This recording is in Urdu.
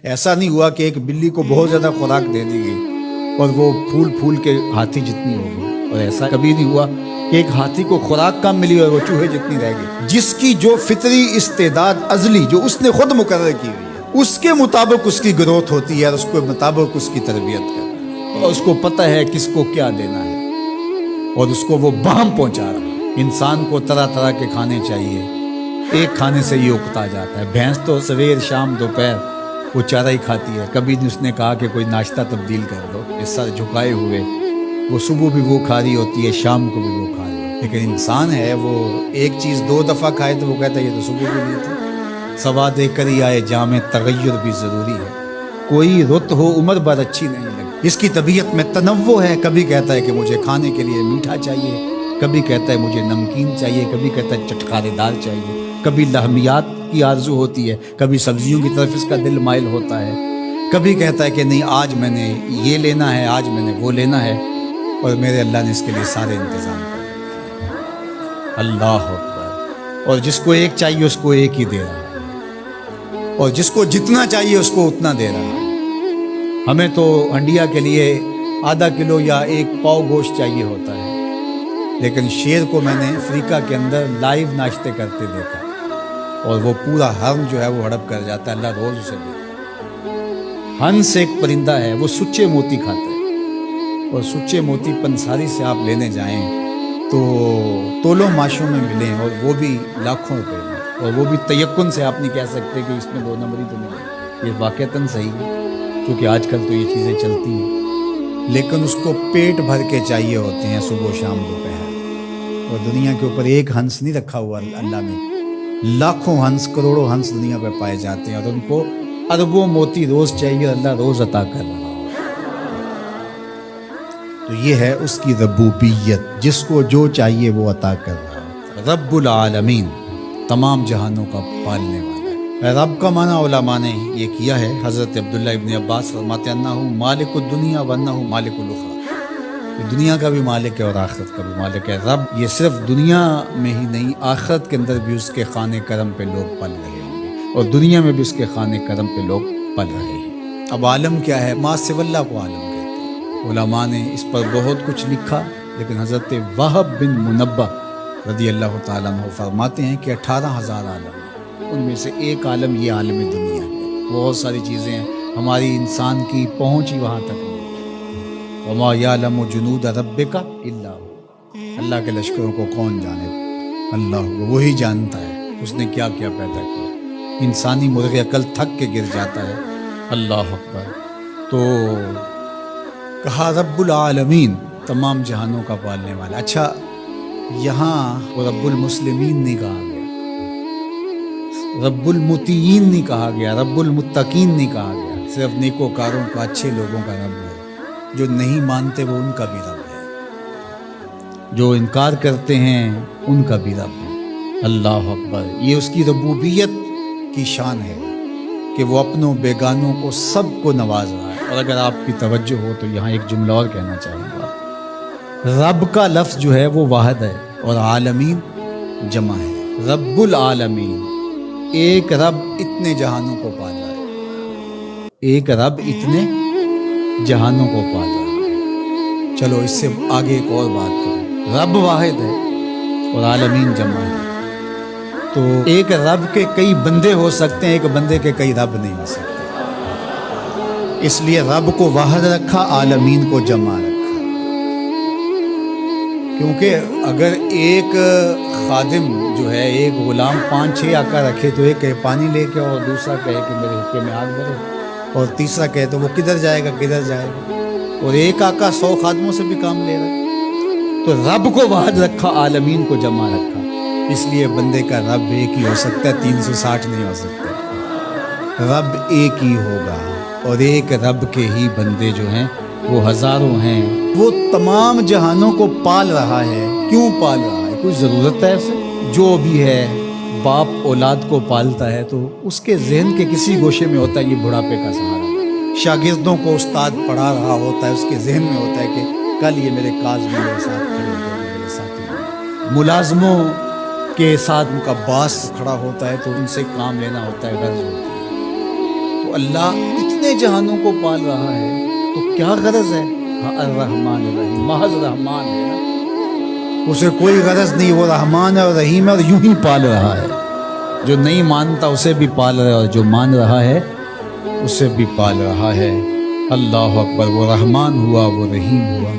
ایسا نہیں ہوا کہ ایک بلی کو بہت زیادہ خوراک دے دی گئی اور وہ پھول پھول کے ہاتھی جتنی ہو گئی، اور ایسا کبھی نہیں ہوا کہ ایک ہاتھی کو خوراک کم ملی اور وہ چوہے جتنی رہ گئی۔ جس کی جو فطری استعداد ازلی جو اس نے خود مقرر کی ہوئی ہے، اس کے مطابق اس کی گروتھ ہوتی ہے اور اس کے مطابق اس کی تربیت کرنا ہے، اور اس کو پتہ ہے کس کو کیا دینا ہے اور اس کو وہ باہم پہنچا رہا ہے۔ انسان کو طرح طرح کے کھانے چاہیے، ایک کھانے سے یہ اکتا جاتا ہے۔ بھینس تو سویر شام دوپہر وہ چارہ ہی کھاتی ہے، کبھی نہیں اس نے کہا کہ کوئی ناشتہ تبدیل کر دو۔ اس سر جھکائے ہوئے وہ صبح بھی وہ کھا رہی ہوتی ہے، شام کو بھی وہ کھا رہی ہے، لیکن انسان ہے وہ ایک چیز 2 دفعہ کھائے تو وہ کہتا ہے یہ تو صبح بھی نہیں تھی۔ سوا دے کر ہی آئے جامع تغیر بھی ضروری ہے، کوئی رت ہو عمر بھر اچھی نہیں لگتی۔ اس کی طبیعت میں تنوع ہے، کبھی کہتا ہے کہ مجھے کھانے کے لیے میٹھا چاہیے، کبھی کہتا ہے مجھے نمکین چاہیے، کبھی کہتا ہے چٹکارے دار چاہیے، کبھی لحمیات کی آرزو ہوتی ہے، کبھی سبزیوں کی طرف اس کا دل مائل ہوتا ہے، کبھی کہتا ہے کہ نہیں آج میں نے یہ لینا ہے، آج میں نے وہ لینا ہے، اور میرے اللہ نے اس کے لیے سارے انتظام کر رکھے ہیں۔ اللہ اکبر۔ اور جس کو ایک چاہیے اس کو ایک ہی دے رہا ہے، اور جس کو جتنا چاہیے اس کو اتنا دے رہا ہے۔ ہمیں تو انڈیا کے لیے آدھا کلو یا 1 پاؤ گوشت چاہیے ہوتا ہے، لیکن شیر کو میں نے افریقہ کے اندر لائیو ناشتے کرتے دیکھا، اور وہ پورا ہرن جو ہے وہ ہڑپ کر جاتا ہے، اللہ روز اسے دیتا ہے۔ ہنس ایک پرندہ ہے، وہ سچے موتی کھاتا ہے، اور سچے موتی پنساری سے آپ لینے جائیں تو تولوں ماشوں میں ملیں، اور وہ بھی لاکھوں روپے میں، اور وہ بھی تیقن سے آپ نہیں کہہ سکتے کہ اس میں 2 نمبری تو نہیں، یہ واقعتاً صحیح ہے، کیونکہ آج کل تو یہ چیزیں چلتی ہیں، لیکن اس کو پیٹ بھر کے چاہیے ہوتے ہیں صبح شام دوپہر۔ اور دنیا کے اوپر ایک ہنس نہیں رکھا ہوا اللہ نے، لاکھوں ہنس کروڑوں ہنس دنیا پہ پائے جاتے ہیں، اور ان کو اربوں موتی روز چاہیے، اللہ روز عطا کر رہا ہو۔ تو یہ ہے اس کی ربوبیت، جس کو جو چاہیے وہ عطا کر رہا ہو۔ رب العالمین، تمام جہانوں کا پالنے والا ہے۔ رب کا معنی علماء نے یہ کیا ہے، حضرت عبداللہ ابن عباس فرماتے ہیں انہ مالک الدنیا وانہ مالک الاخرى، دنیا کا بھی مالک ہے اور آخرت کا بھی مالک ہے۔ رب یہ صرف دنیا میں ہی نہیں، آخرت کے اندر بھی اس کے خانے کرم پہ لوگ پل رہے ہوں گے، اور دنیا میں بھی اس کے خانے کرم پہ لوگ پل رہے ہیں۔ اب عالم کیا ہے؟ ما سوی اللہ کو عالم کہتے ہیں۔ علماء نے اس پر بہت کچھ لکھا، لیکن حضرت وہب بن منبہ رضی اللہ تعالیٰ عنہ فرماتے ہیں کہ 18,000 عالم ہیں، ان میں سے ایک عالم یہ عالم دنیا ہے۔ بہت ساری چیزیں ہیں، ہماری انسان کی پہنچ ہی وہاں تک نہیں۔ وما یعلم جنود ربک الا هو، اللہ کے لشکروں کو کون جانے؟ اللہ وہی جانتا ہے اس نے کیا کیا پیدا کیا۔ انسانی مرغ عقل تھک کے گر جاتا ہے۔ اللہ اکبر۔ تو کہا رب العالمین، تمام جہانوں کا پالنے والا۔ اچھا، یہاں رب المسلمین نہیں کہا گیا، رب المطیعین نہیں کہا گیا، رب المتقین نہیں کہا گیا، صرف نیکوکاروں کا، اچھے لوگوں کا رب ہے۔ جو نہیں مانتے وہ ان کا بھی رب ہے، جو انکار کرتے ہیں ان کا بھی رب ہے۔ اللہ اکبر۔ یہ اس کی ربوبیت کی شان ہے کہ وہ اپنوں بیگانوں کو سب کو نواز رہا ہے۔ اور اگر آپ کی توجہ ہو تو یہاں ایک جملہ اور کہنا چاہوں گا۔ رب کا لفظ جو ہے وہ واحد ہے اور عالمین جمع ہے۔ رب العالمین، ایک رب اتنے جہانوں کو پال رہا ہے، ایک رب اتنے جہانوں کو پال رہا ہے۔ چلو اس سے آگے ایک اور بات کریں، رب واحد ہے اور عالمین جمع ہے، تو ایک رب کے کئی بندے ہو سکتے ہیں، ایک بندے کے کئی رب نہیں ہو سکتے۔ اس لیے رب کو واحد رکھا، عالمین کو جمع رکھا، کیونکہ اگر ایک خادم جو ہے، ایک غلام 5-6 آقا رکھے تو ایک کہے پانی لے کے، اور دوسرا کہے کہ میرے حقے میں آگ بھرو، اور تیسرا کہے تو وہ کدھر جائے گا کدھر جائے گا، اور ایک آقا 100 خادموں سے بھی کام لے رہا ہے۔ تو رب کو واحد رکھا، عالمین کو جمع رکھا، اس لیے بندے کا رب ایک ہی ہو سکتا ہے، 360 نہیں ہو سکتا۔ رب ایک ہی ہوگا، اور ایک رب کے ہی بندے جو ہیں وہ ہزاروں ہیں۔ وہ تمام جہانوں کو پال رہا ہے۔ کیوں پال رہا ہے؟ کوئی ضرورت ہے اسے؟ جو بھی ہے، باپ اولاد کو پالتا ہے تو اس کے ذہن کے کسی گوشے میں ہوتا ہے یہ بڑھاپے کا سہارا۔ شاگردوں کو استاد پڑھا رہا ہوتا ہے، اس کے ذہن میں ہوتا ہے کہ کل یہ میرے کاج میں میرے ساتھ کھڑے ہو جائیں گے، میرے ساتھی۔ ملازموں کے ساتھ ان کا باس کھڑا ہوتا ہے تو ان سے کام لینا ہوتا ہے، غرض ہوتی ہے۔ تو تو اللہ اتنے جہانوں کو پال رہا ہے تو کیا غرض ہے؟ الرحمن الرحیم، محض رحمان ہے نا، اسے کوئی غرض نہیں، وہ رحمان ہے اور رحیم ہے اور یوں ہی پال رہا ہے۔ جو نہیں مانتا اسے بھی پال رہا ہے اور جو مان رہا ہے اسے بھی پال رہا ہے۔ اللہ اکبر، وہ رحمان ہوا، وہ رحیم ہوا۔